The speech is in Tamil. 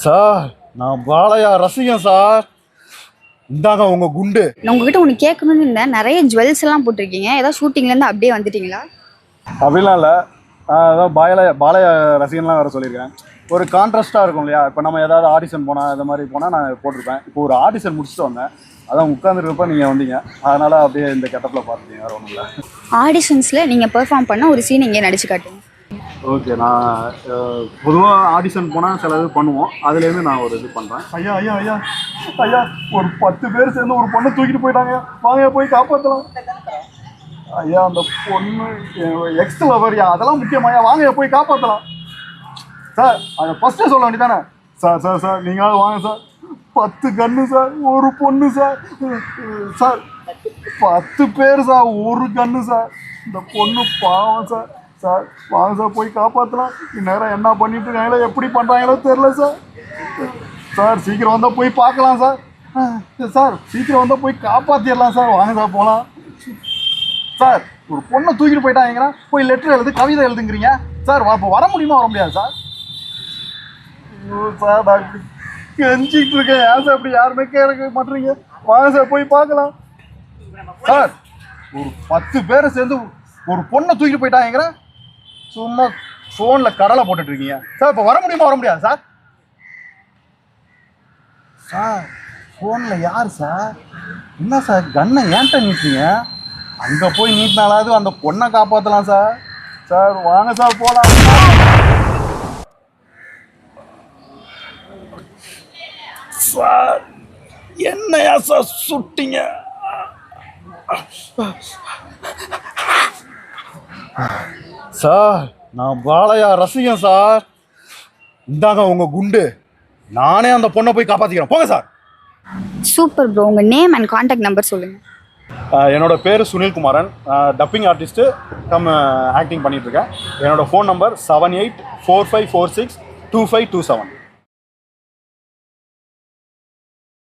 சார் நான் பாலையா ரசிகன் சார். இந்தாங்க உங்க குண்டு. நான் உங்ககிட்ட ஒன்று கேட்கணும்னு இருந்தேன். நிறைய ஜுவல்ஸ் எல்லாம் போட்டிருக்கீங்க. ஏதாவது ஷூட்டிங்லேருந்து அப்படியே வந்துட்டீங்களா? அப்படிலாம் இல்லை. அதான் பாலையா ரசிகன்லாம் வேறு சொல்லியிருக்கேன். ஒரு கான்ட்ராஸ்ட்டாக இருக்கும் இல்லையா? இப்போ நம்ம ஏதாவது ஆடிஷன் போனால் இந்த மாதிரி போனால் நான் போட்டிருப்பேன். இப்போ ஒரு ஆடிஷன் முடிச்சுட்டு வந்தேன், அதான் உட்காந்துருக்கப்ப நீங்கள் வந்தீங்க, அதனால் அப்படியே இந்த கெட்டப்பில் பார்த்துட்டீங்க. வேறு ஒன்றும் இல்லை. ஆடிஷன்ஸில் நீங்கள் பெர்ஃபார்ம் பண்ண ஒரு சீன் இங்கே நடிச்சு காட்டுங்க. ஓகே, நான் பொதுவாக ஆடிஷன் போனால் சில இது பண்ணுவோம், அதுலேருந்து நான் ஒரு இது பண்ணுறேன். ஐயா ஐயா ஐயா ஐயா, ஒரு 10 பேர் சேர்ந்து ஒரு பொண்ணை தூக்கிட்டு போயிட்டாங்க, வாங்க போய் காப்பாற்றலாம். ஐயா அந்த பொண்ணு எக்ஸ் லவர்யா, அதெல்லாம் முக்கியமாயா, வாங்க போய் காப்பாற்றலாம். சார் அதை ஃபஸ்ட்டே சொல்ல வேண்டியதானே? சார் சார் சார் நீங்கள் வாங்க சார், 10 கன்று சார், ஒரு பொண்ணு சார். சார் 10 பேர் சார், ஒரு கன்று சார், இந்த பொண்ணு பாவம் சார். சார் வாங்க சார் போய் காப்பாற்றலாம். இந்நேரம் என்ன பண்ணிட்டு இருக்காங்களோ, எப்படி பண்ணுறாங்களோ தெரில சார். சார் சீக்கிரம் வந்தால் போய் பார்க்கலாம் சார். சார் சீக்கிரம் வந்தால் போய் காப்பாற்றிடலாம் சார், வாங்க சார் போகலாம். சார் ஒரு பொண்ணை தூக்கிட்டு போயிட்டாங்கன்னா போய் லெட்டர் எழுது, கவிதை எழுதுங்கிறீங்க சார். இப்போ வர முடியுமா, வர முடியாது சார்? சார் நான் கெஞ்சிட்டு இருக்கேன், ஏன் சார் இப்படி யாருமே கேட்க மாட்டீங்க? வாங்க சார் போய் பார்க்கலாம். சார் ஒரு 10 பேரை சேர்ந்து ஒரு பொண்ணை தூக்கிட்டு போயிட்டாங்கிற சும்மா ஃபோனில் கடலை போட்டுட்டு இருக்கீங்க சார். இப்போ வர முடியுமா, வர முடியாது சார்? சார் ஃபோனில் யார் சார்? என்ன சார் கண்ணை ஏன்ட்ட நீட்டுறீங்க? அங்கே போய் நீட்டினாலாவது அந்த பொண்ணை காப்பாற்றலாம் சார். சார் வாங்க சார் போகலாம். சார் என்னையா சார் சுட்டிங்க? சார் நான் பாலையா ரசிகன் சார். இந்தாங்க உங்க குண்டு. நானே அந்த பொண்ணை போய் காப்பாற்றிக்கிறேன், போங்க சார். Super bro. உங்கள் நேம் அண்ட் கான்டாக்ட் நம்பர் சொல்லுங்கள். என்னோட பேர் சுனில்குமாரன், டப்பிங் ஆர்டிஸ்ட்டு கம் ஆக்டிங் பண்ணிகிட்ருக்கேன். என்னோடய ஃபோன் நம்பர் 7845462527.